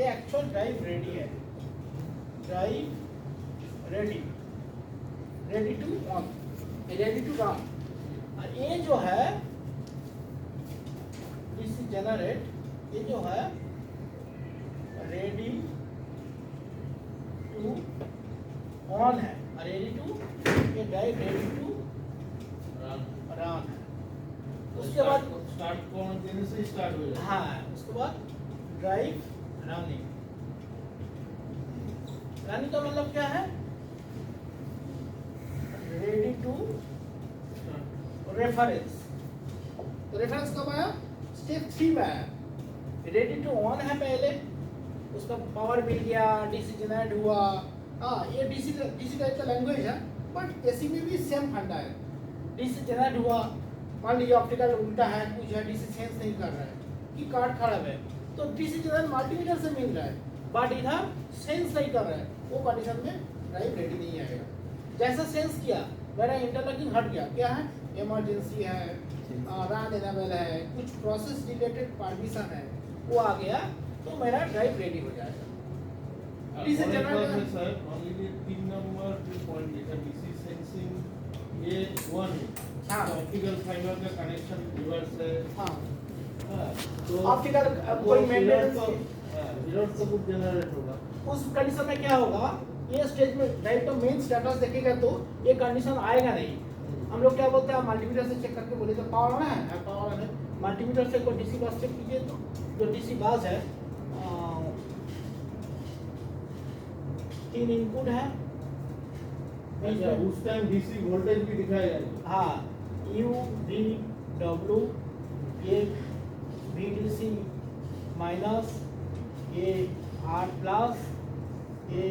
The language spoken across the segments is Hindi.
ये एक्चुअल ड्राइव रेडी है, drive ready, ready to on, ready to run. और ये जो है डीसी जनरेट, ये जो है रेडी टू ऑन है, और रेडी टू, ये ड्राइव रेडी टू रन है। उसके बाद स्टार्ट कौन देने से स्टार्ट हो जाएगा। हाँ, उसके बाद ड्राइव रनिंग। रनिंग का मतलब क्या है? Ready to reference. तो रेफरेंस कब आया? स्टेप 3 में आया। रेडी टू ऑन है पहले, उसका पावर मिल गया, डीसी जनरेट हुआ। हाँ, ये डीसी टाइप का लैंग्वेज है, बट एसी में भी सेम फंडा है। डीसी जनरेट हुआ, मान लीजिए ऑप्टिकल उल्टा है, कुछ है, डीसी सेंस नहीं कर रहा है कि कार्ड खराब है, तो डीसी जनरेट मल्टीमीटर से मिल रहा है, बट इधर सेंस नहीं कर रहा है, वो कंडीशन में ड्राइव रेडी नहीं आएगा। जैसा सेंस किया, मेरा इंटरलॉकिंग हट गया, क्या है? इमरजेंसी है, रन एनेबल है, कुछ प्रोसेस रिलेटेड परमिशन है, वो आ गया, तो मेरा ड्राइव रेडी हो जाएगा। DC generate sir only 3 number जो पॉइंट लिखा डीसी सेंसिंग, ये 1 है। हाँ, ऑप्टिकल फाइबर का कनेक्शन रिवर्स है। हाँ, तो ऑप्टिकल कोई मेंटेनेंस एरर तो कुछ जनरेट होगा। उस कंडीशन में क्या होगा? ये स्टेज में ड्राइव का मेन स्टेटस देखेगा तो ये कंडीशन आएगा नहीं। हम लोग क्या बोलते हैं, मल्टीमीटर से चेक करके बोले तो पावर ऑन है, पावर ऑन है। मल्टीमीटर से कोई डीसी बस चेक कीजिए, तो जो डीसी बस है 3 इनपुट है। अच्छा, उस टाइम डीसी वोल्टेज भी दिखाएगा। हाँ, यू वी डब्ल्यू, ये VDC माइनस, ये R प्लस, ये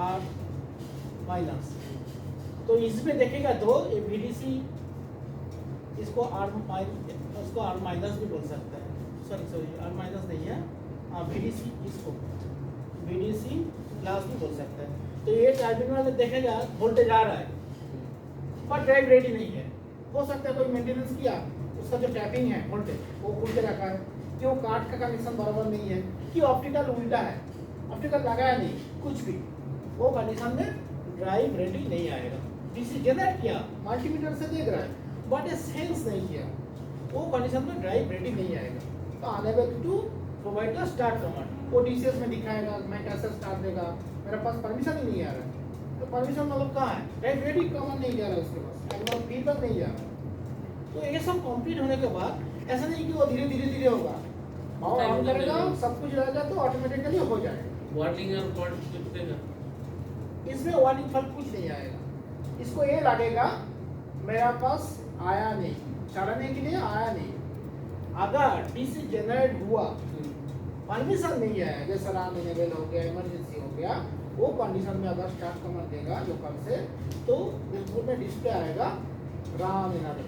R माइनस। तो इसमें देखेगा तो ये VDC, इसको R माइनस भी बोल सकते हैं, सॉरी R माइनस नहीं है, VDC, इसको VDC प्लस भी बोल सकते हैं। तो ये टर्मिनल में देखेगा वोल्टेज आ रहा है, पर ड्राइव रेडी नहीं है। हो सकता है कोई मेंटेनेंस किया, उसका जो टैपिंग है वोल्टेज वो खुल के रखा है, कि वो कार्ड का कनेक्शन बराबर नहीं है, कि ऑप्टिकल उल्टा है, ऑप्टिकल लगाया नहीं, कुछ भी, वो कंडीशन में ड्राइव रेडी नहीं आएगा। डीसी जनरेट किया, मल्टीमीटर से देख रहा है, बट ये सेंस नहीं किया, वो कंडीशन में ड्राइव रेडी नहीं आएगा। तो enable to provide the start command, वो डीसीएस में दिखाएगा, मैं कैसे स्टार्ट देगा, मेरे पास परमिशन ही नहीं आ रहा है। तो परमिशन मतलब कहाँ है? ड्राइव रेडी कमांड नहीं जा रहा है उसके पास, एडवांस फीडबैक नहीं जा रहा। तो ये सब कंप्लीट होने के बाद ऐसा नहीं कि वो धीरे धीरे होगा, पावर ऑन करेगा, सब कुछ रहेगा तो ऑटोमेटिकली हो जाएगा। वार्निंग और फॉल्ट दिखेगा, इसमें वार्निंग फॉल्ट कुछ नहीं आएगा। इसको ये लगेगा मेरा पास आया नहीं, चढ़ने के लिए आया नहीं। अगर डीसी जनरेट हुआ, परमिशन नहीं है, जैसे रन एनेबल हो गया, इमरजेंसी हो गया, वो कंडीशन में अगर स्टार्ट कमांड देगा लोकल से, तो इनपुट में डिस्प्ले आएगा रन एनेबल,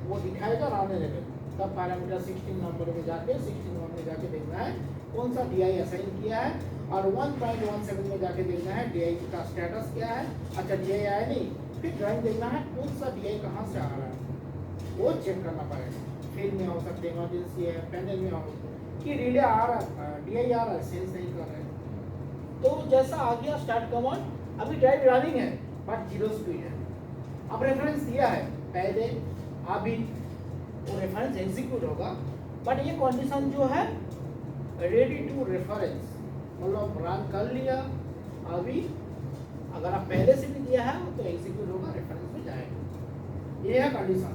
वो दिखाएगा रन एनेबल। तब पैरामीटर 16 नंबर में जाके 16 में जाके देखना है कौन सा DI असाइन किया है, और 1.17 में जाके देखना है DI का स्टेटस क्या है। अच्छा, DI आया नहीं, फिर ड्राइव देखना है कौन सा DI कहाँ से आ रहा है, वो चेक करना पड़ेगा। फील्ड में हो सकते, इमरजेंसी है, पैनल में हो कि रिले आ रहा है, DI आ रहा है, सेंस नहीं कर रहे। तो जैसा आ गया स्टार्ट कमांड, अभी ड्राइव रनिंग है बट 0 स्पीड है। अब रेफरेंस दिया है पहले, अभी वो रेफरेंस एग्जीक्यूट होगा, बट ये कंडीशन जो है रेडी टू रेफरेंस, मतलब रन कर लिया, अभी अगर आप पहले से भी दिया है तो एग्जीक्यूट होगा, रेफरेंस में जाएगा। ये है कंडीशन।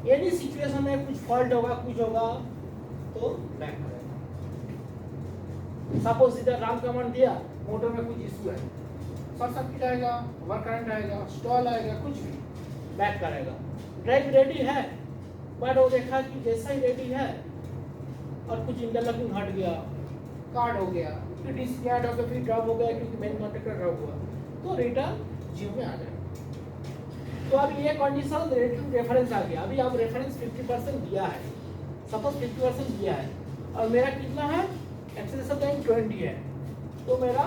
यदि सिचुएशन में कुछ फॉल्ट होगा, कुछ होगा, तो बैक करेगा। सपोज इधर रन कमांड दिया, मोटर में कुछ इशू है, शॉर्ट सर्किट आएगा, ओवर करंट आएगा, स्टॉल आएगा, कुछ भी, बैक करेगा। ड्राइव रेडी है, बट वो देखा कि जैसा ही रेडी है और कुछ इंटरलॉकिंग हट गया, कार्ड हो गया, फिर डिस्कनेक्ट हो गया, फिर ड्रॉप हो गया क्योंकि मेन कॉन्टेक्टर ड्रॉप हुआ, तो रिटर्न 0 में आ जाएगा। तो अब ये कंडीशन रेफरेंस आ गया। अभी आप रेफरेंस 50% दिया है, सपोज 50% दिया है, और मेरा कितना है, एक्सेलेरेशन टाइम 20 है, तो मेरा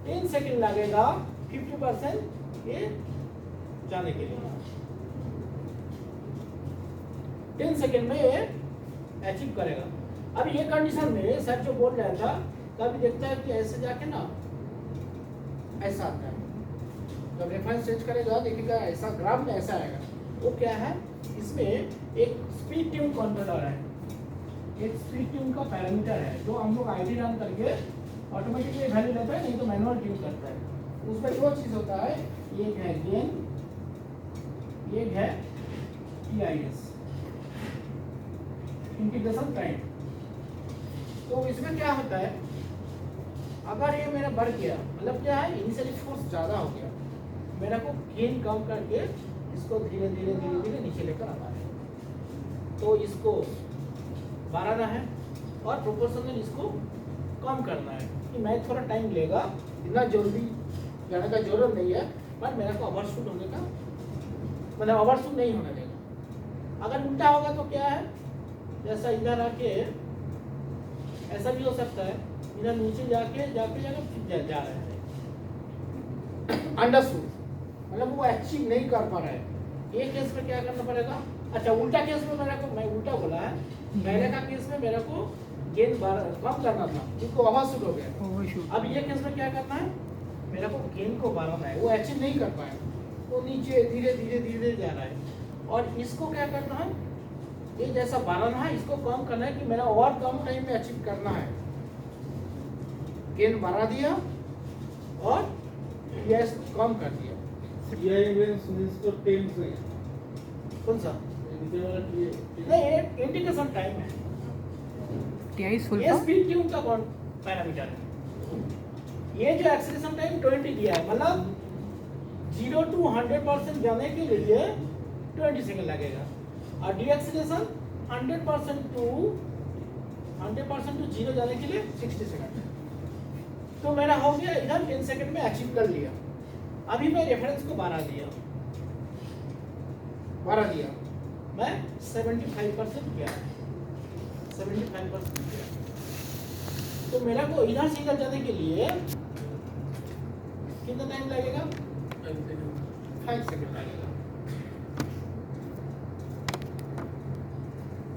10 सेकंड लगेगा 50% ये जाने के लिए। 10 सेकंड में ये अचीव करेगा। अब ये कंडीशन में सर जो बोल रहा था, कभी देखता है कि ऐसे जाके ना ऐसा आता है, जब रेफरेंस चेंज करेगा देखिएगा ऐसा ग्राफ में ऐसा आएगा। वो क्या है, इसमें एक स्पीड ट्यून कंट्रोलर है, एक स्पीड ट्यून का पैरामीटर है जो हम लोग आईडी रन करके ऑटोमेटिकली वैल्यू लेता है, नहीं तो मैनुअल ट्यून करता है। उसमें दो चीज होता है, एक है गेन, एक है टीआईएस, इंटीग्रेशन टाइम। तो इसमें क्या होता है, अगर ये मेरा बढ़ गया मतलब क्या है, इनिशियली फोर्स ज़्यादा हो गया, मेरा को गेन कम करके इसको धीरे धीरे धीरे धीरे नीचे लेकर आना है। तो इसको बढ़ाना है और प्रोपोर्शनल इसको कम करना है। कि मैं थोड़ा टाइम लेगा, इतना जल्दी जाने का जरूरत नहीं है, पर मेरा को ओवरशूट होने का मतलब ओवरशूट नहीं होने देगा। अगर उल्टा होगा तो क्या है, जैसा इधर आके ऐसा भी हो सकता है, इधर नीचे जाके जाके जाके फिर जा रहा है अंडरशूट, मतलब वो अचीव नहीं कर पा रहा है। ये केस में क्या करना पड़ेगा, अच्छा उल्टा केस में मेरे को, मैं उल्टा बोला है, पहले का केस में मेरे को गेन कम करना था, जिसको ओवरशूट हो गया। अब ये केस में क्या करना है, मेरे को गेन को बढ़ाना है, वो अचीव नहीं कर पाया, वो नीचे धीरे धीरे धीरे जा रहा है। और इसको क्या करना है, ये जैसा बढ़ाना है इसको कम करना है कि मेरा और कम टाइम में अचीव करना है। गेन बढ़ा दिया और यस कम कर दिया। मींस तो 10 से कौन सा नहीं, इंडिकेशन टाइम है, टीआईएस फुल ये स्पीड ट्यून का कौन पैरामीटर है। ये जो एक्सीलरेशन टाइम 20 दिया है, मतलब 0 to 100% जाने के लिए 20 सेकंड लगेगा, और डीएक्सीलरेशन 100% टू 0 जाने के लिए 60 सेकंड। तो मेरा हो गया इधर 10 सेकंड में अचीव कर लिया। अभी मैं रेफरेंस को बढ़ा दिया, मैं 75% किया, 75% किया। तो मेरा को इधर से इधर जाने के लिए कितना टाइम लगेगा, 5 सेकंड लगेगा।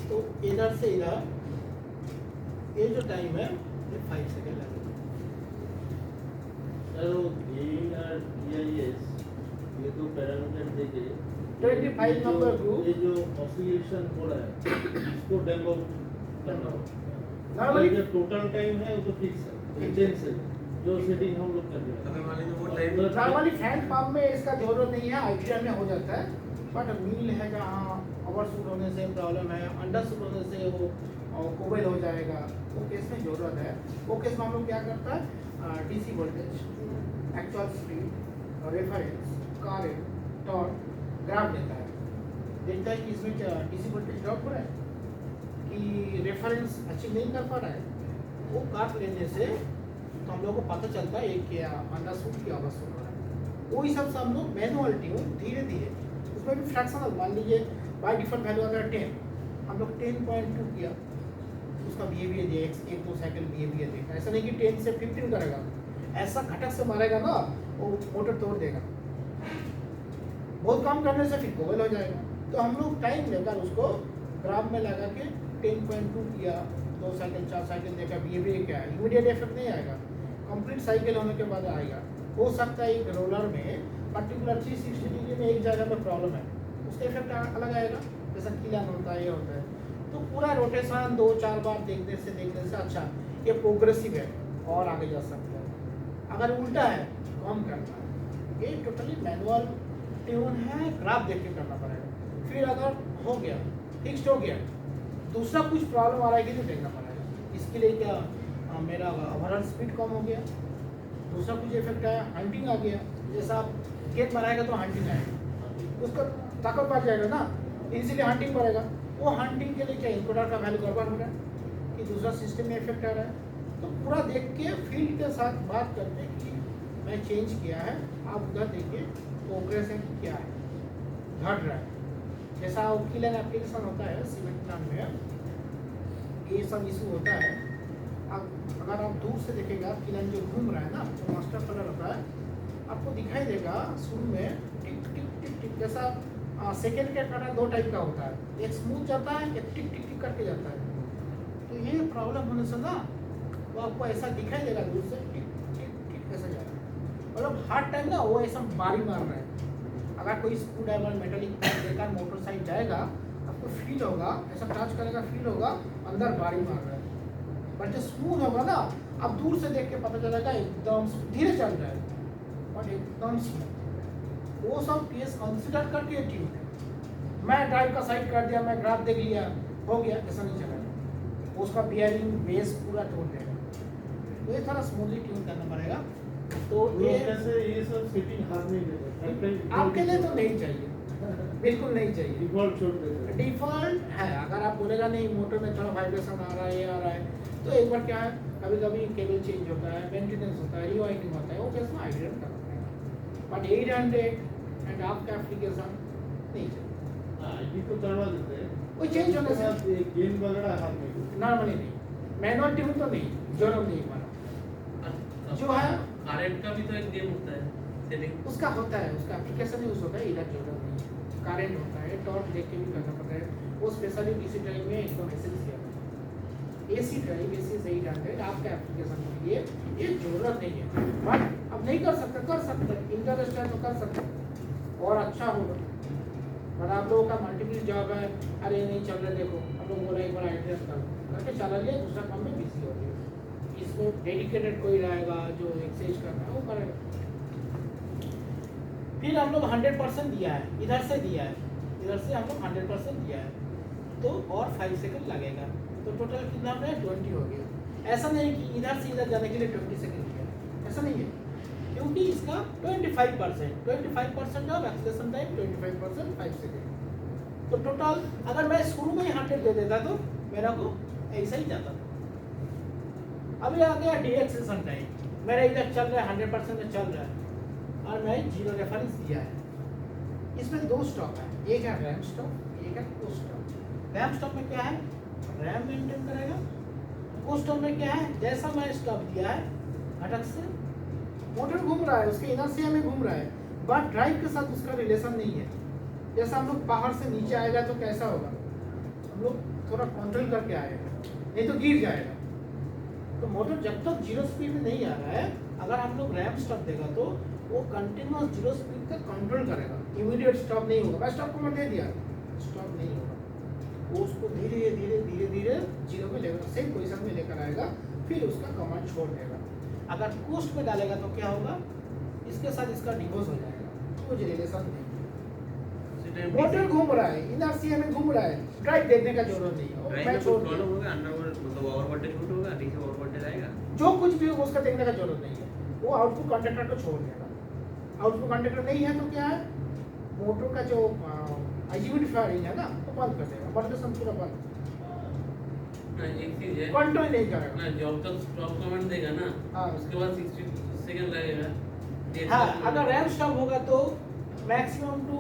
तो इधर से इधर ये जो टाइम है ये 5 सेकंड लगेगा। गेन और टीआईएस ये तो पैरामीटर देके 25 नंबर ग्रुप ये जो ऑसिलेशन हो रहा है इसको डेमो करना नॉर्मली जो टोटल टाइम है वो तो फिक्स है, इंटेंस है, जो सेटिंग हम लोग कर रहे हैं। नॉर्मली फैन पंप में इसका जरूरत नहीं है, आईटीआर में हो जाता है। बट मिल है जहाँ ओवरशूट होने से प्रॉब्लम है, अंडरशूट होने से वो कोबल हो जाएगा, वो केस में जरूरत है। वो केस में हम लोग क्या करता है, DC voltage, actual speed, reference, current, torque graph देता है, देखता है कि इसमें डीसी वोल्टेज ड्रॉप हो रहा है कि रेफरेंस अचीव नहीं कर पा रहा है। वो काट लेने से तो हम लोग को पता चलता है एक क्या अंडरशूट की ओवरशूट हो रहा है। वो हिसाब से हम लोग मैनुअल ट्यून धीरे धीरे, उसमें भी फ्रैक्शनल, मान लीजिए बाय डिफॉल्ट वैल्यू अगर 10, हम लोग 10.2 किया, उसका बिहेवियर दिया, 1-2 साइकिल बिहेवियर देखा। ऐसा नहीं कि 10 से 15 करेगा, ऐसा घटक से मारेगा ना वो मोटर तोड़ देगा। बहुत काम करने से फिर कोबल हो जाएगा। तो हम लोग टाइम लेकर उसको ग्राफ में लगा के 10.2 किया, 2 साइकिल 4 साइकिल देखा, बिहेवियर क्या है, इमीडिएट इफेक्ट नहीं आएगा, कंप्लीट साइकिल होने के बाद आएगा। हो सकता है एक रोलर में पर्टिकुलर 360 डिग्री में एक जगह में प्रॉब्लम है, उसका इफेक्ट अलग आएगा, जैसा किलन होता है, ये होता है। तो पूरा रोटेशन 2-4 बार देखने से अच्छा ये प्रोग्रेसिव है और आगे जा सकता है। अगर उल्टा है कम करना है। ये टोटली मैनुअल ट्यून है, ग्राफ देख के करना पड़ेगा। फिर अगर हो गया, फिक्स्ड हो गया, दूसरा कुछ प्रॉब्लम आ रहा है कि तो देखना पड़ेगा। इसके लिए क्या मेरा ओवरऑल स्पीड कम हो गया, दूसरा कुछ इफेक्ट आया, हंटिंग आ गया, जैसा आप गेट बनाएगा तो हंटिंग आएगा, उसका ताकत बढ़ जाएगा ना, इसीलिए हंटिंग बढ़ेगा। वो हंटिंग के लिए क्या इनकोडर का वैल्यू गड़बड़ हो रहा है कि दूसरा सिस्टम में इफेक्ट आ रहा है। तो पूरा देख के फील्ड के साथ बात करते हैं कि मैं चेंज किया है, आप उधर देखिए प्रोग्रेस है क्या है, घट रहा है। जैसा किलन एप्लीकेशन होता है सीमेंट प्लांट में, ये सब इशू होता है। अब अगर आप दूर से देखेगा किलन जो घूम रहा है ना, जो मास्टर कलर होता है, आपको दिखाई देगा शुरू में टिक टिक टिक टिक, जैसा सेकेंड का कटर 2 टाइप का होता है, एक स्मूथ जाता है, एक टिक टिक टिक करके जाता है। प्रॉब्लम होने से ना वो आपको ऐसा दिखाई देगा दूर से टिक टिक टिक ऐसा जा रहा है। मतलब हर टाइम ना वो ऐसा बारी मार रहा है। अगर कोई स्क्रू ड्राइवर मेटालिक लेकर मोटर साइड जाएगा आपको फील होगा, ऐसा टच करेगा फील होगा अंदर बारी मार रहा है। बट जो स्मूथ होगा ना आप दूर से देख के पता चलेगा एकदम धीरे चल रहा है और एकदम स्मूथ। वो सब केस कंसिडर करके ट्यून है। मैं ड्राइव का साइड कर दिया, मैं ग्राफ देख लिया, हो गया, ऐसा नहीं चलेगा। उसका बियरिंग बेस पूरा तोड़ देगा। तो ये थोड़ा स्मूथली ट्यून करना पड़ेगा। तो ये कैसे ये सब सेटिंग हाथ नहीं देते आपके लिए तो नहीं चाहिए, बिल्कुल नहीं चाहिए। डिफॉल्ट छोड़ देते हैं। डिफॉल्ट है। अगर आप बोलेगा नहीं मोटर में थोड़ा वाइब्रेशन आ रहा है, ये आ रहा है, तो एक बार क्या है कभी कभी केबल चेंज होता है, मेंटेनेंस होता है, रीवाइंडिंग होता है, वो केस में आइडियन करना पड़ेगा। बट 800 एंड आपका एप्लीकेशन नहीं चाहिए। आईडी तो करवा देते हैं, वो चेंज होने से गेन वगैरह हाथ में नॉर्मली नहीं, मैनुअल ट्यून तो नहीं, जरूर नहीं माना। जो है करंट का भी तो एक गेम होता है सेटिंग, उसका होता है, उसका एप्लीकेशन यूज होता है, इधर जरूरत नहीं है। करंट होता है, टॉर्क देख के भी करना पड़ता है, वो स्पेशली डीसी ड्राइव में एकदम एसेंशियल है। एसी ड्राइव एसी सही डालते हैं आपका एप्लीकेशन के लिए, ये जरूरत नहीं है। बट अब नहीं कर सकते, कर सकते इंटरेस्ट है तो कर सकते और अच्छा होगा। पर आप लोगों का मल्टीपल जॉब है, अरे नहीं चल रहा, देखो आप लोग बोला एक बार एड्रेस करके चला लिया, दूसरा काम में बिजी हो गया। इसमें डेडिकेटेड कोई रहेगा जो एक्सरसाइज करना है वो करेगा। फिर हम लोग 100% दिया है, इधर से दिया है, इधर से हम लोग 100% दिया है, तो और 5 सेकंड लगेगा, तो टोटल कितना हो गया 20 हो गया। ऐसा नहीं कि इधर से इधर जाने के लिए 20 सेकंड दिया है, ऐसा नहीं है, क्योंकि इसका 25% ऑफ एक्सेलेरेशन टाइम, 25% 5 सेकंड। तो टोटल अगर मैं शुरू में ही 100 दे देता तो मेरा को ऐसा ही जाता था। अभी आ गया डीएक्सेलेरेशन टाइम, मेरा इधर चल रहा है 100% में चल रहा है और मैं 0 रेफरेंस दिया है। इसमें 2 स्टॉप है, एक है रैम स्टॉप, एक है कोस्ट स्टॉप। रैम स्टॉप में क्या है, रैम मेंटेन करेगा। कोस्ट स्टॉप में क्या है, जैसा मैं स्टॉप दिया है घटक से मोटर घूम रहा है, उसके इनर्शिया में घूम रहा है, बट ड्राइव के साथ उसका रिलेशन नहीं है। जैसा हम लोग पहाड़ से नीचे आएगा तो कैसा होगा, हम लोग थोड़ा कंट्रोल करके आएगा, नहीं तो गिर जाएगा। तो मोटर जब तक 0 स्पीड में नहीं आ रहा है, अगर हम लोग रैम स्टॉप देगा तो वो कंटिन्यूअस 0 स्पीड तक कंट्रोल करेगा, इमीडिएट स्टॉप नहीं होगा। मैं स्टॉप को मैं दे दिया, स्टॉप नहीं होगा, वो उसको धीरे धीरे धीरे धीरे 0 में लेकर सेम पोजीशन में लेकर आएगा, फिर उसका कमांड छोड़ देगा। अगर कोस्ट में डालेगा तो क्या होगा, इसके साथ इसका डिवोर्स हो जाएगा, कुछ रिलेशन नहीं। मोटर घूम रहा है, इनर्शिया में घूम रहा है, ड्राइव देखने का जरूरत नहीं है। मैं छोड़ दिया, होगा अंडरवर्ल्ड मतलब ओवरवोल्टेज शूट होगा, नीचे ओवरवोल्टेज आएगा, जो कुछ भी हो उसका देखने का जरूरत नहीं है, वो आउटपुट कंडक्टर को छोड़ देगा। आउटपुट कंडक्टर नहीं है तो क्या है, मोटर का जो आईजीबीटी फायरिंग है ना वो बंद कर देगा, मॉड्यूलेशन पूरा बंद, एक चीज है कंट्रोल नहीं करेगा। ना, जब तक स्टॉप कमांड देगा ना हाँ। उसके बाद 60 सेकंड लगेगा। हाँ, अगर रैम स्टॉप होगा तो मैक्सिमम टू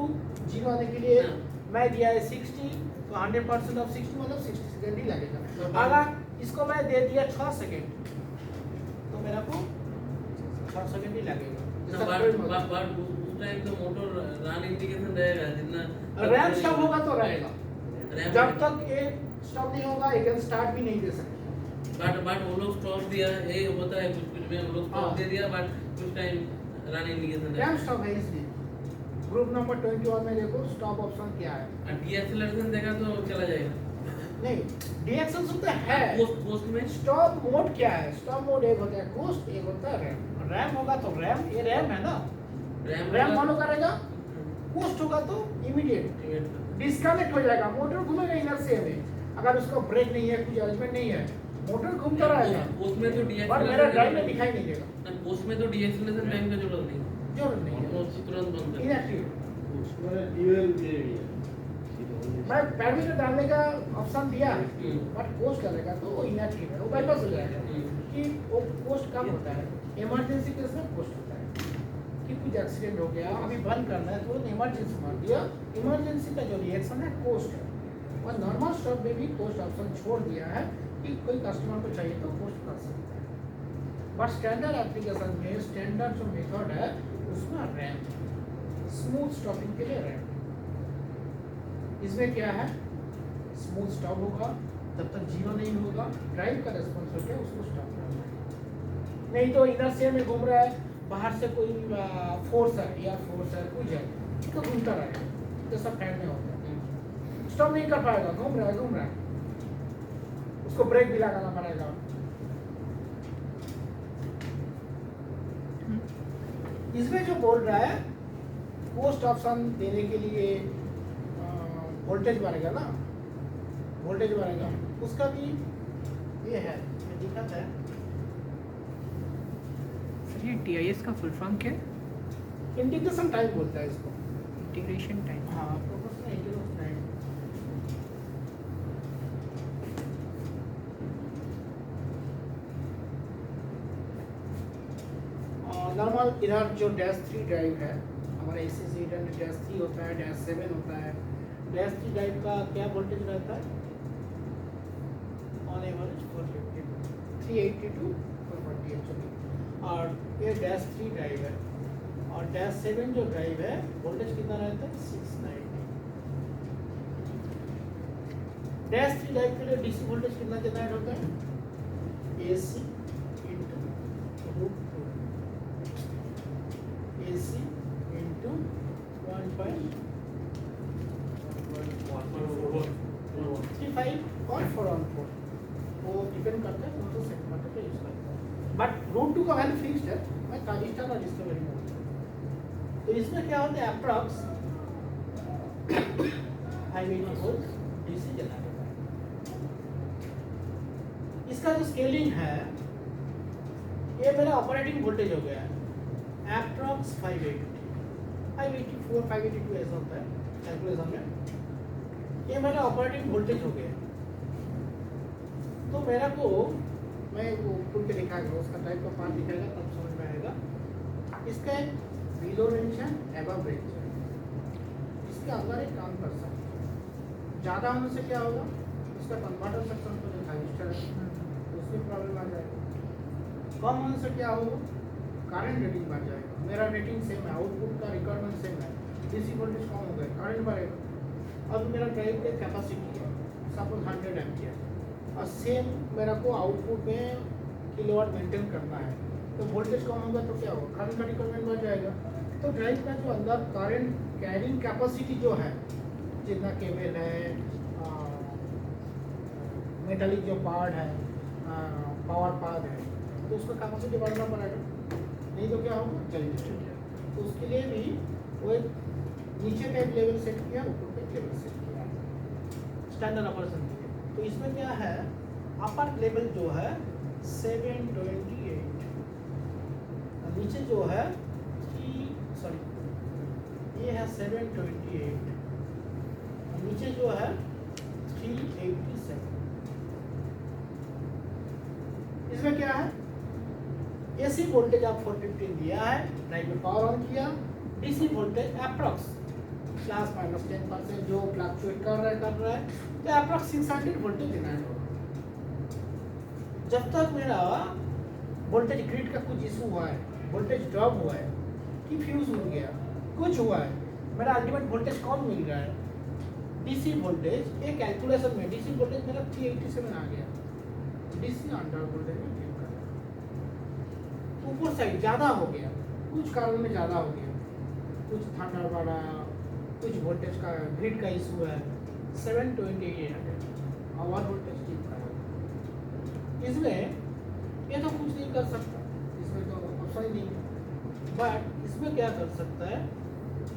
0 आने के लिए हाँ। मैं दिया है 60, तो 100% ऑफ 60 मतलब 60 सेकंड ही लगेगा। तो अगर इसको मैं दे दिया 6 सेकंड तो मेरा को 6 सेकंड ही लगेगा। ना बट उस टाइम तो मोटर रन इंडिकेशन रहेगा, जितना रैम स्टॉप होगा तो रहेगा, रैम जब तक ये स्टॉप नहीं होगा ये कैन स्टार्ट भी नहीं दे सकते। बट वो लोग स्टॉप दिया, ये होता है कुछ में वो लोग हाँ। स्टॉप दे दिया, बट कुछ time run indication RAM stop है इसलिए। ग्रुप नंबर 21 में देखो स्टॉप ऑप्शन क्या है, और डीएक्सेलरेशन देगा तो चला जाएगा। नहीं डीएक्सेल तो है। पोस्ट में स्टॉप मोड क्या है, स्टॉप मोड एक होता है कोस्ट, एक होता है रैम। रैम होगा तो रैम, ये रैम है ना, रैम फॉलो करेगा। कोस्ट होगा तो इमीडिएट डिस्कनेक्ट हो जाएगा, मोटर घूमेगा इनर्शिया में। अगर उसका ब्रेक नहीं है, कुछ जजमेंट नहीं है, मोटर घूमता रहेगा, उसमें तो पर मेरा ड्राइव में दिखाई नहीं देगा, पोस्ट में तो डीएक्सेलरेशन टाइम का जरूरत नहीं, जरूरत नहीं है, वो तुरंत बंद कर इनएक्टिव। उसमें ड्यूअल दे मैं पैरामीटर डालने का ऑप्शन दिया है, हम्म। बट पोस्ट करेगा तो वो इनएक्टिव है, वो बाईपास हो जाएगा। कि वो पोस्ट कब होता है, इमरजेंसी केस में पोस्ट होता है कि कुछ एक्सीडेंट हो गया, अभी बंद करना है तो इमरजेंसी मार दिया, इमरजेंसी का जो रिएक्शन है पोस्ट है। और नॉर्मल स्टॉप में भी पोस्ट ऑप्शन छोड़ दिया है कि कोई कस्टमर को चाहिए तो पोस्ट कर सकता है। बट स्टैंडर्ड एप्लीकेशन में स्टैंडर्ड जो मेथड है उसमें रैम, स्मूथ स्टॉपिंग के लिए रैम। इसमें क्या है, स्मूथ स्टॉप होगा, जब तक जीरो नहीं होगा ड्राइव का रेस्पॉन्स होकर उसको स्टॉप करना है। नहीं तो इनर्शिया में घूम रहा है, बाहर से कोई फोर्स है या फोर्स है कुछ है तो घूमता रहेगा, तो सब फैन में होता है, स्टॉप नहीं कर पाएगा, घूम रहा है, उसको ब्रेक भी लगाना पड़ेगा। इसमें जो बोल रहा है पोस्ट ऑप्शन देने के लिए वोल्टेज बढ़ेगा ना, वोल्टेज बढ़ेगा, उसका भी ये है, मैं दिखाता है। सर ये TIS का फुल फॉर्म क्या है? इंटीग्रेशन टाइम बोलता है इसको। Integration time. हाँ, प्रोपोर्शनल इंटीग्रेशन टाइम। नॉर्मल इधर जो डैश 3 ड्राइव है हमारा AC इधर डैश 3 होता है, डैश 7 होता है। डैश 3 ड्राइव का क्या वोल्टेज रहता है? On average 450 380 to 440 actually. और ये डैश 3 ड्राइव है और डैश 7 जो ड्राइव है वोल्टेज कितना रहता है? 690। डैश 3 ड्राइव के लिए DC वोल्टेज कितना जनरेट होता है? AC into √2 AC into 1.35 और 414 वो डिपेंड करता है कौन सा सेगमेंट पे यूज करता है, बट √2 का वैल्यू फिक्स्ड है। मैं ट्रांजिस्टर और डिस्कवरी में होता है तो इसमें क्या होता है अप्रॉक्स 580 वोल्ट DC जनरेट होता है। इसका जो स्केलिंग है ये मेरा ऑपरेटिंग वोल्टेज हो गया है अप्रॉक्स 584 582 ऐसा होता है कैलकुलेशन में। ये मेरा ऑपरेटिंग वोल्टेज हो गया, तो मेरा को मैं वो खुल के दिखाऊंगा, उसका टाइप का पार्ट दिखाएगा तब समझ में आएगा। इसका एक बिलो रेंज है, एबव रेंज है, इसके अंदर एक काम कर सकते हैं। ज़्यादा होने से क्या होगा, इसका कन्वर्टर सेक्शन पर जो ट्रांजिस्टर है तो उसमें प्रॉब्लम आ जाएगा। कम होने से क्या होगा, करंट रेटिंग बढ़ जाएगा। मेरा रेटिंग सेम है, आउटपुट का रिक्वायरमेंट सेम है, DC वोल्टेज कम हो गया, करंट बढ़ेगा। अब मेरा ड्राइव की कैपेसिटी है सपोज 100 एम्पियर और सेम मेरा को आउटपुट में किलोवाट मेंटेन करना है, तो वोल्टेज कम होगा तो क्या होगा, करंट का रिक्वायरमेंट बढ़ जाएगा। तो ड्राइव का जो अंदर करंट कैरिंग कैपेसिटी जो है, जितना केबल है, मेटालिक जो पार्ट है, पावर पार्ट है, तो उसका कैपेसिटी बढ़ना पड़ेगा, नहीं तो क्या होगा, चल जाएगा। तो उसके लिए भी वो एक नीचे का एक लेवल सेट किया, ऊपर का एक लेवल सेट किया, स्टैंडर्ड ऑपरेशन के लिए। तो इसमें क्या है, अपर लेवल जो है 728, नीचे जो है ये है 728, नीचे जो है 387। इसमें क्या है, AC वोल्टेज आप 415 दिया है, ड्राइव में पावर ऑन किया, DC वोल्टेज अप्रॉक्स ±10% जो फ्लक्चुएट कर रहा है तो अप्रॉक्स 600 वोल्टेज जनरेट होगा। जब तक मेरा वोल्टेज ग्रिड का कुछ इशू हुआ है, वोल्टेज ड्रॉप हुआ है कि फ्यूज हो गया, कुछ हुआ है, मेरा अल्टीमेट वोल्टेज कम मिल रहा है, DC वोल्टेज एक कैलकुलेशन में DC वोल्टेज मेरा 387 आ गया, DC अंडर वोल्टेज में क्लिक कर, ऊपर साइड ज़्यादा हो गया, कुछ कारण में ज़्यादा हो गया, कुछ थंडर बढ़ा, कुछ वोल्टेज का ग्रिड का इशू है, 728 आवर वोल्टेज ठीक करा। इसमें ये तो कुछ नहीं कर सकता, इसमें तो ऑप्शन ही नहीं है, बट इसमें क्या कर सकता है,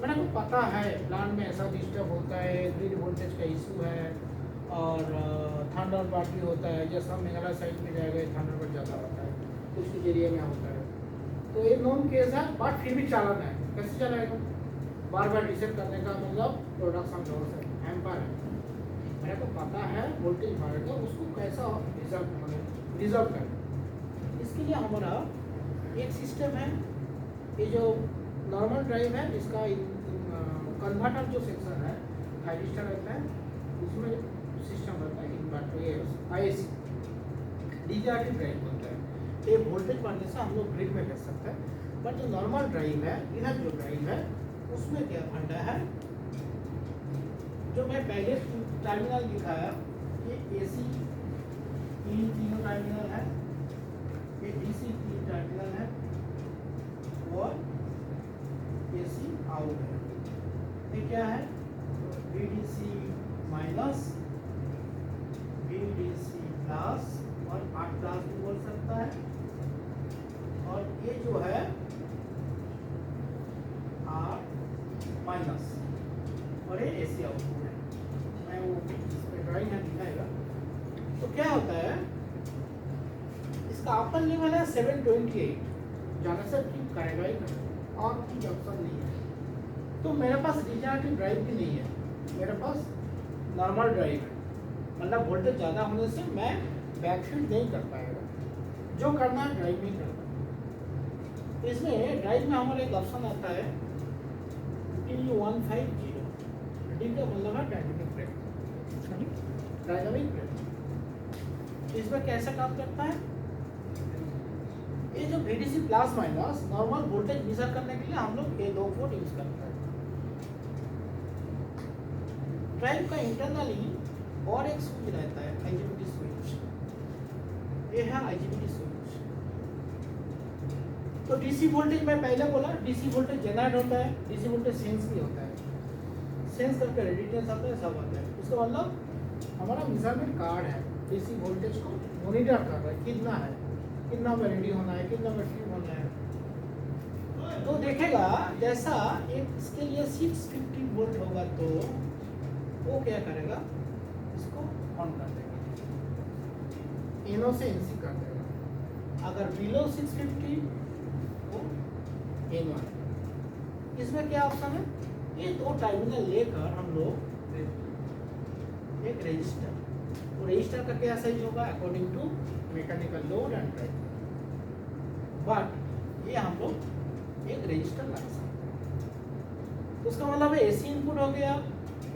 मैंने को पता है प्लांट में ऐसा डिस्टर्ब होता है, ग्रिड वोल्टेज का इशू है और थंडर बर्ड भी होता है, जैसा मेघालय साइड में जाएगा थंडर बर्ड ज़्यादा होता है, कुछ एरिया में होता है। तो ये नॉन केस है, बट फिर भी चालन है, कैसे चलाएगा, बार बार रीसेट करने का मतलब प्रोडक्शन लॉस है, एम्पर है। मेरे को पता है वोल्टेज बढ़ेगा, उसको कैसा रिजर्व करें, इसके लिए हमारा एक सिस्टम है। ये जो नॉर्मल ड्राइव है इसका कन्वर्टर जो सेक्शन है थायरिस्टर रहता है, उसमें सिस्टम रहता है इन्वर्टर, ये IAC DCRT ड्राइव होता है। ये वोल्टेज बढ़ने से हम लोग ग्रिड में भेज सकते हैं, बट जो नॉर्मल ड्राइव है, इधर जो ड्राइव है उसमें क्या फंडा है, जो मैं पहले टर्मिनल दिखाया, ये AC प्लस भी बोल सकता है, और ये जो है आर माइनस, और ये एसी आउटपुट है। मैं वो इसमें ड्राइंग में दिखाएगा। तो क्या होता है, इसका अपर लेवल है 728, जाना से ट्रिप करेगा ही करेगा, और कुछ ऑप्शन नहीं है। तो मेरे पास रिजनरेटिव ड्राइव भी नहीं है, मेरे पास नॉर्मल ड्राइव है, मतलब वोल्टेज ज़्यादा होने से मैं बैकफीड नहीं कर पाएगा, जो करना है ड्राइव में करना। इसमें ड्राइव में हमारा एक ऑप्शन आता है T150, डी का मतलब है डायनेमिक ब्रेक, डायनेमिक ब्रेक। इसमें कैसे काम करता है, ये जो VDC plus minus normal voltage measure करने के लिए हम लोग ये दो पोर्ट यूज करते हैं। ड्राइव का इंटरनली और एक स्विच रहता है, IGBT स्विच, ये है IGBT स्विच। तो डीसी वोल्टेज मैं पहले बोला, डीसी वोल्टेज जनरेट होता है, डीसी वोल्टेज सेंस भी होता है, सेंस करके रेडिएटेंस आता है, सब आता है। इसका मतलब हमारा मेजरमेंट कार्ड है, डीसी वोल्टेज को मॉनिटर कर रहा है, कितना है, कितना में रेडी होना है, कितना में ट्रिप होना है। तो देखेगा जैसा एक इसके लिए 650 वोल्ट होगा तो वो क्या करेगा, इसको ऑन कर देगा, एनो से एनसी कर देगा। अगर बिलो 650 तो एनो है। इसमें क्या ऑप्शन है, ये दो टर्मिनल लेकर हम लोग एक रजिस्टर, तो रजिस्टर का क्या साइज होगा according to mechanical load and drive, but ये हम लोग एक रजिस्टर लगा सकते हैं। तो उसका मतलब है एसी इनपुट हो गया,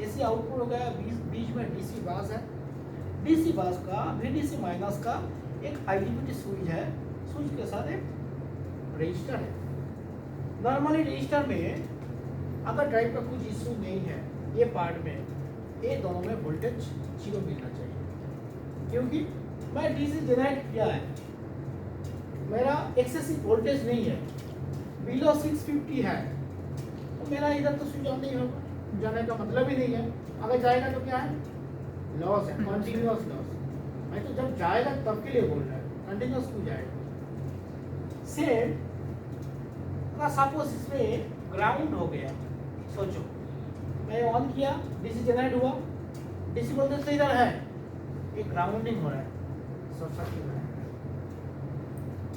एसी आउटपुट हो गया, बीच में डीसी बास है, डीसी बास का VDC माइनस का एक IGBT स्विच है, स्विच के साथ एक रजिस्टर है। नॉर्मली रजिस्टर में अगर ड्राइव का कुछ इशू नहीं है, ये पार्ट में ये दोनों में वोल्टेज 0 मिलना चाहिए, क्योंकि मैं डीसी जनरेट किया है, मेरा एक्सेसिव वोल्टेज नहीं है, बिलो 650 है, तो मेरा इधर तो स्विच ऑन नहीं होगा, जाने का मतलब ही नहीं है। अगर जाएगा तो क्या है, लॉस है, कंटिन्यूअस लॉस। मैं तो जब जाएगा तब के लिए बोल रहा है, कंटिन्यूअस क्यों जाएगा। सेम अगर सपोज इसमें ग्राउंड हो गया, सोचो मैं ऑन किया, डीसी जनरेट हुआ, डीसी वोल्टेज तो इधर है, ये ग्राउंडिंग हो रहा है, शॉर्ट सर्किट हो रहा है,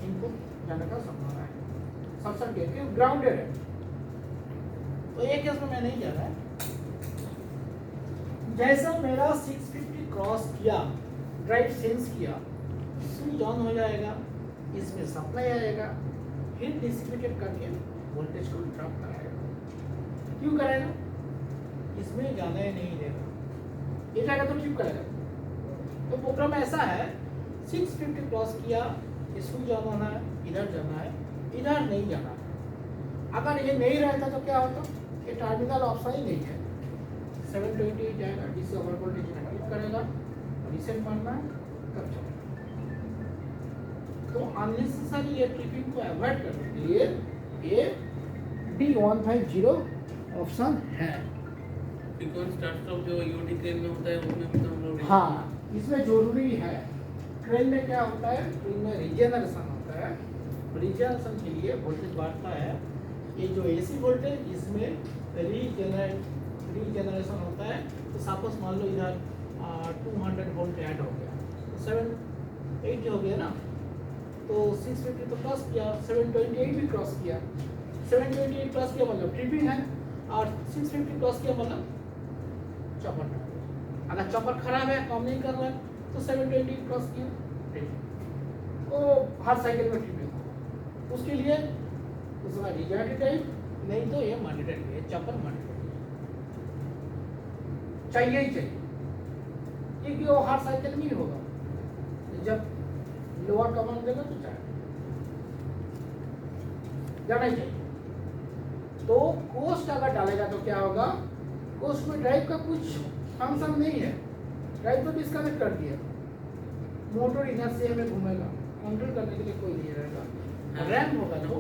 इनपुट जाने का संभावना है, शॉर्ट सर्किट क्यों ग्राउंडेड है। तो एक केस में मैं नहीं जा रहा है। जैसा मेरा 650 क्रॉस किया, ड्राइव सेंस किया, स्विच ऑन हो जाएगा, इसमें सप्लाई आएगा, फिर डिसिपेटेड करके वोल्टेज को ड्रॉप कराएगा। क्यों कराएगा, इसमें जाना ही नहीं देगा, ये जाएगा तो ट्रिप करेगा। तो प्रोग्राम ऐसा है, 650 क्रॉस किया, स्विच ऑन होना है, इधर जाना है, इधर नहीं जाना है। अगर ये नहीं रहता तो क्या होता, ये टर्मिनल ऑप्शन ही नहीं है, 728 जाएगा, डीसी ओवर वोल्टेज क्लिक करेगा, रीसेट मारना है, तब चलेगा। तो अननेसेसरी ये ट्रिपिंग को अवॉइड करने के लिए ये D150 ऑप्शन है। फ्रीक्वेंसी स्टार्ट स्टॉप जो यूटी क्रेन में होता है उसमें भी तो हम लोग हाँ, इसमें जरूरी है। क्रेन में क्या होता है, क्रेन में रीजनरेशन होता है, रीजनरेशन के लिए वोल्टेज बढ़ता है। ये जो एसी वोल्टेज, इसमें रीजनरेशन होता है। तो सपोज मान लो इधर 200 वोल्ट ऐड हो गया, तो 780 हो गया ना, तो 650 तो क्रॉस किया, 728 भी क्रॉस किया, 728 क्रॉस किया मतलब ट्रिपिंग है, और 650 क्रॉस किया मतलब चॉपर। अगर चॉपर खराब है, काम नहीं कर रहा है, तो 728 क्रॉस किया ट्रिपिंग, तो हर साइकिल में ट्रिपिंग होगा। उसके लिए उसका रिजनरेटिव टाइप, नहीं तो ये मैंडेटरी है, चॉपर मैंडेटरी चाहिए ही चाहिए, क्योंकि वो हर साइकिल में ही होगा। जब लोअर कमांड देगा तो जाना ही चाहिए। तो कोस्ट अगर डालेगा तो क्या होगा, कोस्ट में ड्राइव का कुछ फंक्शन नहीं है, ड्राइव को डिस्कनेक्ट कर दिया, मोटर इधर से हमें घूमेगा, कंट्रोल करने के लिए कोई नहीं रहेगा। रैम होगा तो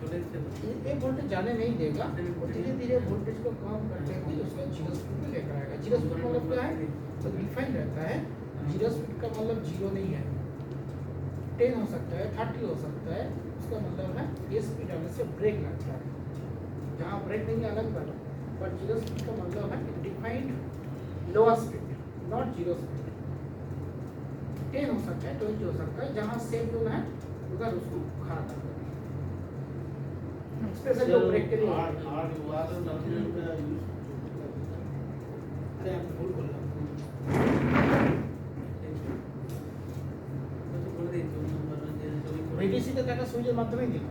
एक वोल्टेज जाने नहीं देगा, और धीरे धीरे वोल्टेज को कम करते हुए उसका 0 स्पीड में लेकर आएगा। 0 स्पीड मतलब क्या है, तो डिफाइन रहता है, 0 स्पीड का मतलब 0 नहीं है, 10 हो सकता है, 30 हो सकता है। उसका मतलब है ये स्पीड आने से ब्रेक लगता है। जहाँ ब्रेक नहीं है अलग बात है, बट जीरो स्पीड का मतलब है defined lower speed, not zero speed. 10 हो सकता है, 20 हो सकता है, जहाँ सेफ जोन है उधर उसको खड़ा कर देना। स्पेशल जो ब्रेक के लिए अरे आप भूल बोल रहे VDC का क्या सुइजर माध्यम ही दिला,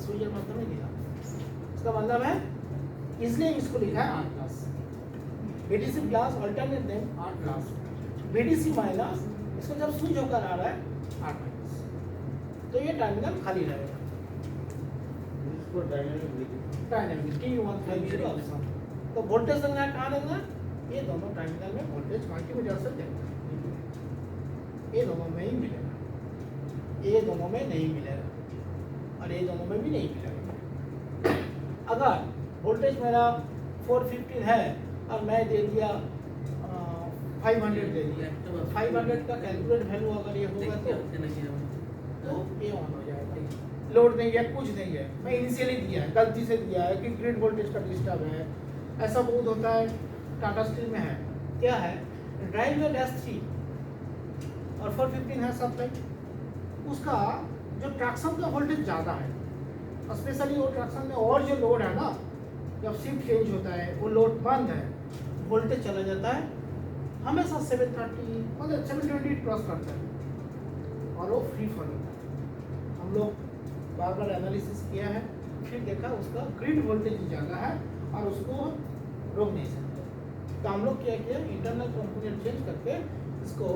सुइजर माध्यम ही दिला। इसका मतलब है इसलिए इसको लिखा है 8 class. VDC class alternate name 8 class. VDC minus इसको जब स्विच होकर आ रहा है 8 माइनस, तो ये टर्मिनल खाली रहेगा। Dynamic T150 option. तो वोल्टेज लगना है कहाँ लगना है? ये दोनों टर्मिनल में वोल्टेज मल्टीमीटर से देना है। ये दोनों में ही मिलेगा, ये दोनों में नहीं मिलेगा, और ये दोनों में भी नहीं मिलेगा। अगर वोल्टेज मेरा 450 है और मैं दे दिया 500 दे दिया, 500 का कैलकुलेट वैल्यू अगर ये होगा तो ये ऑन हो जाएगा। लोड नहीं है, कुछ नहीं है, मैं इनिशियली दिया है, गलती से दिया है कि ग्रिड वोल्टेज का डिस्टर्ब है। ऐसा बहुत होता है, टाटा स्टील में है। क्या है, ड्राइव में -3 और 415 है सप्लाई, उसका जो ट्रैक्शन का वोल्टेज ज़्यादा है, स्पेशली वो ट्रैक्शन में और जो लोड है ना, जब शिफ्ट चेंज होता है वो लोड बंद है, वोल्टेज चला जाता है हमेशा 730 मतलब 720 क्रॉस करता है और वो फ्री फॉल होता है। हम लोग बार बार एनालिसिस किया है, फिर देखा उसका ग्रिड वोल्टेज ज़्यादा है और उसको रोक नहीं सकते। तो हम लोग क्या किया, इंटरनल कंपोनेंट चेंज करके इसको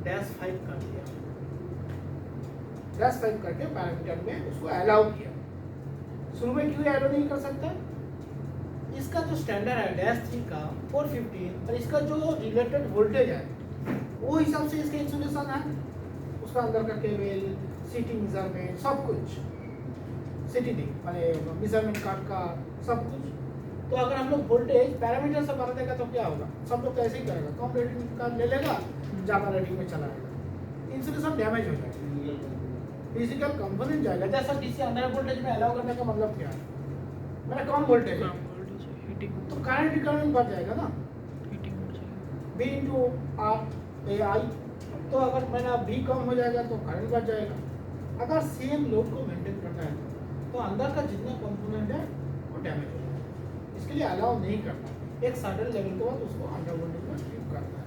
-5 कर दिया, -5 करके पैरामीटर में उसको अलाउ किया। शुरू में क्यों अलाउ नहीं कर सकता? इसका जो स्टैंडर्ड है -3 का 415 और इसका जो रिलेटेड वोल्टेज है वो हिसाब से इसका इंसुलेशन है, उसका अंदर का केबल, सीटिंग मेजरमेंट, सब कुछ सीटिंग माने मेजरमेंट कार्ड का सब कुछ। तो अगर हम लोग वोल्टेज पैरामीटर से बना देगा तो क्या होगा, सब लोग तो ऐसे ही करेगा, कम रेटिंग का ले लेगा, ज़्यादा रेटिंग में चला जाएगा, इंसुलेशन डैमेज हो जाएगा, फिजिकल कंपोनेंट जाएगा। जैसा डीसी अंडर वोल्टेज में अलाउ करने का मतलब क्या है, मैंने कम वोल्टेज है तो करंट बढ़ जाएगा ना, V इंटू R AI। तो अगर मेरा V कम हो जाएगा तो करंट बढ़ जाएगा। अगर सेम लोड को मेंटेन करना है तो अंदर का जितना कंपोनेंट है वो डैमेज हो जाएगा, इसके लिए अलाउ नहीं करना। एक सर्टेन लेवल के बाद उसको अंडर वोल्टेज में शिफ्ट करना है।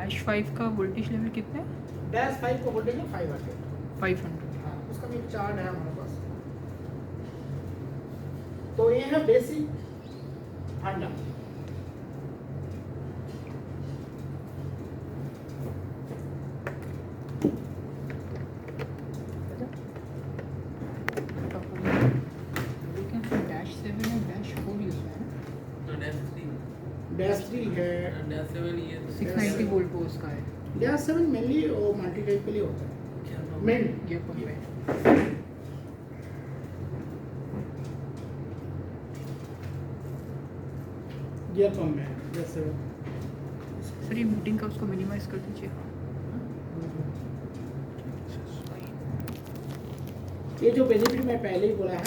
-5 का वोल्टेज लेवल कितना है? -5 का वोल्टेज है 500। 500। हाँ, उसका भी एक चार्ट है हमारे पास। तो ये है बेसिक फंडा। -3 है, -7 वोल्ट वो उसका है। -7 मेनली वो मल्टी टाइप के लिए होता है, मेन गियर पंप में। गियर पंप में -7। सर ये मीटिंग का उसको मिनिमाइज कर दीजिए। ये जो बेनिफिट मैं पहले ही बोला है